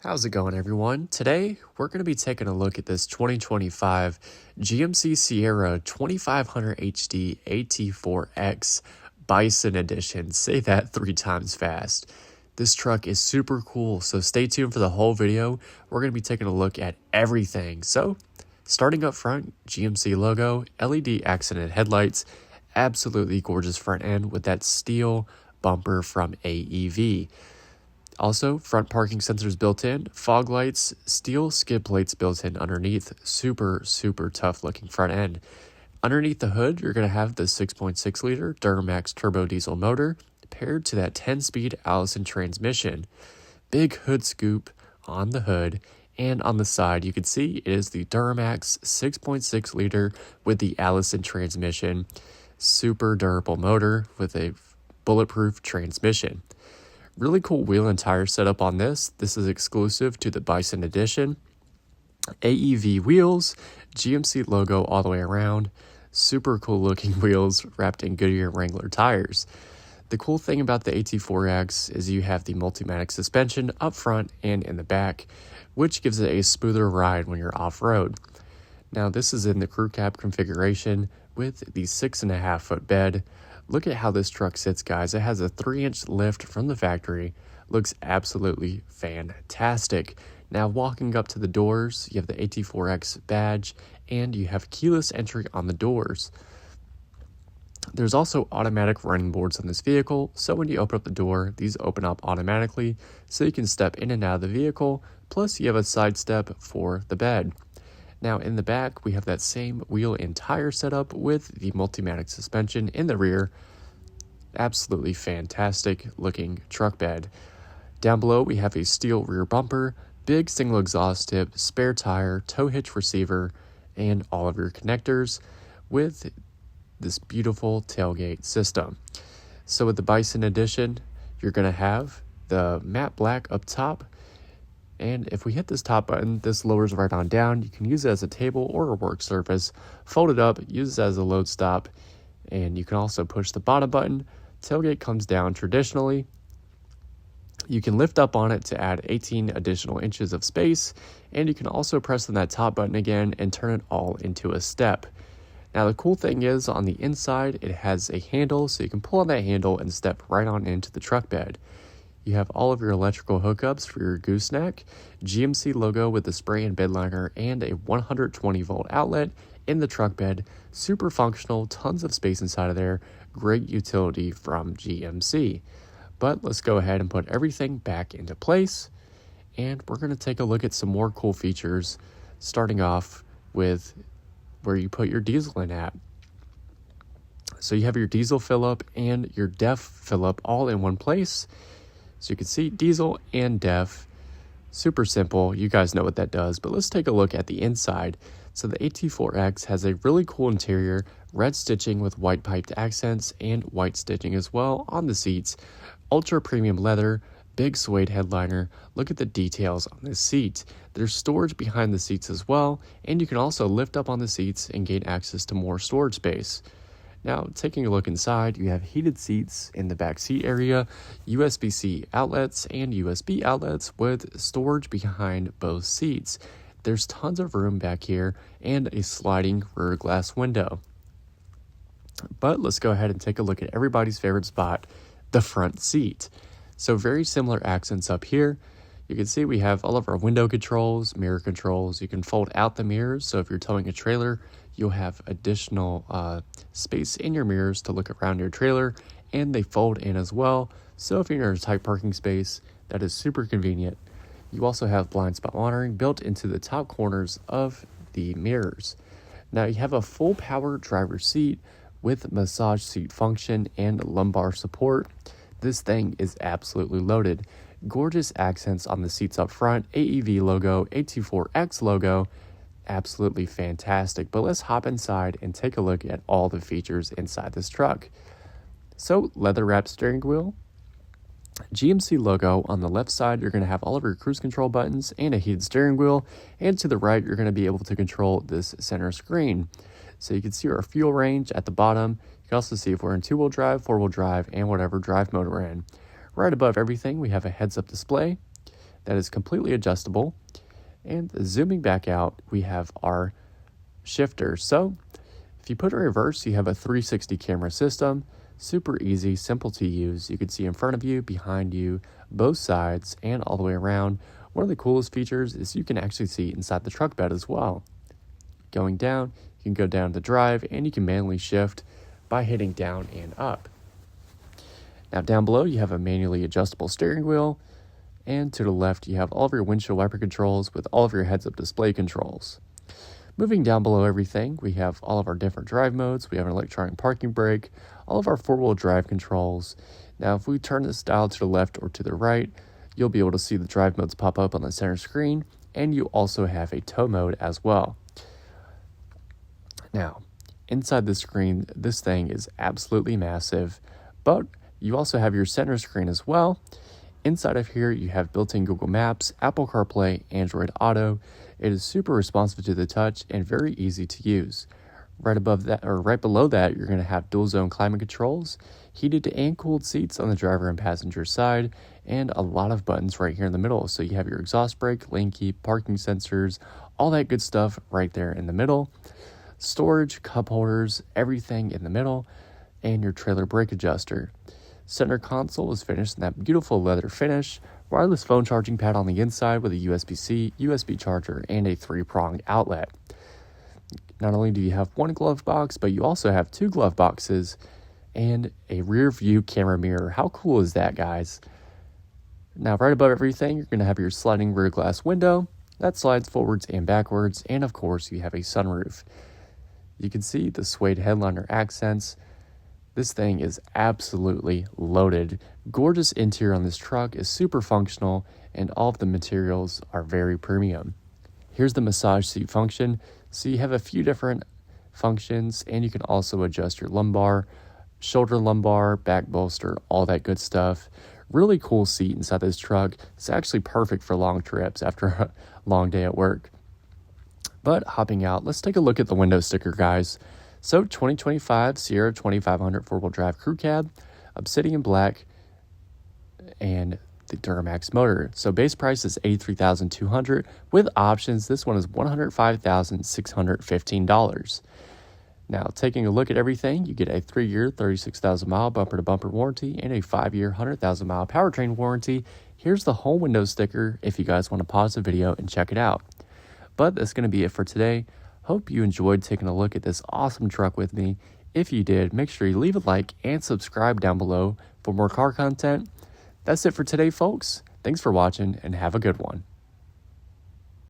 How's it going, everyone? Today, we're going to be taking a look at this 2025 GMC Sierra 2500 HD AT4X Bison Edition. Say that 3 times fast. This truck is super cool, so stay tuned for the whole video. We're going to be taking a look at everything. So, starting up front, GMC logo, LED accented headlights, absolutely gorgeous front end with that steel bumper from AEV. Also, front parking sensors built in, fog lights, steel skid plates built in underneath, super tough looking front end. Underneath the hood, you're going to have the 6.6 liter Duramax turbo diesel motor paired to that 10-speed Allison transmission. Big hood scoop on the hood, and on the side you can see it is the Duramax 6.6 liter with the Allison transmission. Super durable motor with a bulletproof transmission. Really cool wheel and tire setup on this. This is exclusive to the Bison Edition. AEV wheels, GMC logo all the way around. Super cool looking wheels wrapped in Goodyear Wrangler tires. The cool thing about the AT4X is you have the Multimatic suspension up front and in the back, which gives it a smoother ride when you're off-road. Now this is in the crew cab configuration with the 6.5 foot bed. Look at how this truck sits, guys. It has a 3-inch lift from the factory. Looks absolutely fantastic. Now walking up to the doors, you have the AT4X badge and you have keyless entry on the doors. There's also automatic running boards on this vehicle, so when you open up the door, these open up automatically so you can step in and out of the vehicle, plus you have a side step for the bed. Now in the back, we have that same wheel and tire setup with the Multimatic suspension in the rear. Absolutely fantastic looking truck bed. Down below, we have a steel rear bumper, big single exhaust tip, spare tire, tow hitch receiver, and all of your connectors with this beautiful tailgate system. So with the Bison Edition, you're going to have the matte black up top. And if we hit this top button, this lowers right on down. You can use it as a table or a work surface. Fold it up, use it as a load stop. And you can also push the bottom button. Tailgate comes down traditionally. You can lift up on it to add 18 additional inches of space. And you can also press on that top button again and turn it all into a step. Now the cool thing is on the inside, it has a handle. So you can pull on that handle and step right on into the truck bed. You have all of your electrical hookups for your gooseneck, GMC logo with the spray and bed liner, and a 120 volt outlet in the truck bed. Super functional, tons of space inside of there, great utility from GMC. But let's go ahead and put everything back into place, and we're going to take a look at some more cool features, starting off with where you put your diesel in at. So you have your diesel fill up and your DEF fill up all in one place. So you can see diesel and DEF, super simple. You guys know what that does, but let's take a look at the inside. So the AT4X has a really cool interior, red stitching with white piped accents and white stitching as well on the seats. Ultra premium leather, big suede headliner. Look at the details on this seat. There's storage behind the seats as well, and you can also lift up on the seats and gain access to more storage space. Now, taking a look inside, you have heated seats in the back seat area, USB-C outlets and USB outlets with storage behind both seats. There's tons of room back here and a sliding rear glass window. But let's go ahead and take a look at everybody's favorite spot, the front seat. So very similar accents up here. You can see we have all of our window controls, mirror controls. You can fold out the mirrors, so if you're towing a trailer, you'll have additional space in your mirrors to look around your trailer, and they fold in as well. So if you're in a tight parking space, that is super convenient. You also have blind spot monitoring built into the top corners of the mirrors. Now you have a full power driver's seat with massage seat function and lumbar support. This thing is absolutely loaded. Gorgeous accents on the seats up front, AEV logo, AT4X logo, absolutely fantastic. But let's hop inside and take a look at all the features inside this truck. So leather wrapped steering wheel, GMC logo on the left side. You're going to have all of your cruise control buttons and a heated steering wheel, and to the right you're going to be able to control this center screen. So you can see our fuel range at the bottom. You can also see if we're in 2-wheel drive, 4-wheel drive, and whatever drive mode we're in. Right above everything, we have a heads-up display, that is completely adjustable. And zooming back out, we have our shifter. So if you put it in reverse, you have a 360 camera system. Super easy, simple to use. You can see in front of you, behind you, both sides, and all the way around. One of the coolest features is you can actually see inside the truck bed as well. Going down, you can go down the drive, and you can manually shift by hitting down and up. Now down below, you have a manually adjustable steering wheel, and to the left, you have all of your windshield wiper controls with all of your heads-up display controls. Moving down below everything, we have all of our different drive modes. We have an electronic parking brake, all of our four-wheel drive controls. Now, if we turn this dial to the left or to the right, you'll be able to see the drive modes pop up on the center screen, and you also have a tow mode as well. Now, inside the screen, this thing is absolutely massive, but you also have your center screen as well. Inside of here, you have built-in Google Maps, Apple CarPlay, Android Auto. It is super responsive to the touch and very easy to use. Right above that, or right below that, you're going to have dual zone climate controls, heated and cooled seats on the driver and passenger side, and a lot of buttons right here in the middle. So you have your exhaust brake, lane keep, parking sensors, all that good stuff right there in the middle. Storage, cup holders, everything in the middle, and your trailer brake adjuster. Center console is finished in that beautiful leather finish. Wireless phone charging pad on the inside with a USB-C, USB charger, and a 3-pronged outlet. Not only do you have one glove box, but you also have 2 glove boxes and a rear view camera mirror. How cool is that, guys? Now, right above everything, you're going to have your sliding rear glass window that slides forwards and backwards, and of course, you have a sunroof. You can see the suede headliner accents. This thing is absolutely loaded. Gorgeous interior on this truck is super functional, and all of the materials are very premium. Here's the massage seat function. So you have a few different functions, and you can also adjust your lumbar, shoulder lumbar, back bolster, all that good stuff. Really cool seat inside this truck. It's actually perfect for long trips after a long day at work. But hopping out, let's take a look at the window sticker, guys. So 2025 Sierra 2500 4-wheel drive crew cab, obsidian black, and the Duramax motor. So base price is $83,200. With options, this one is $105,615. Now, taking a look at everything, you get a 3-year, 36,000-mile bumper-to-bumper warranty and a 5-year, 100,000-mile powertrain warranty. Here's the whole window sticker if you guys want to pause the video and check it out. But that's going to be it for today. Hope you enjoyed taking a look at this awesome truck with me. If you did, make sure you leave a like and subscribe down below for more car content. That's it for today, folks. Thanks for watching and have a good one.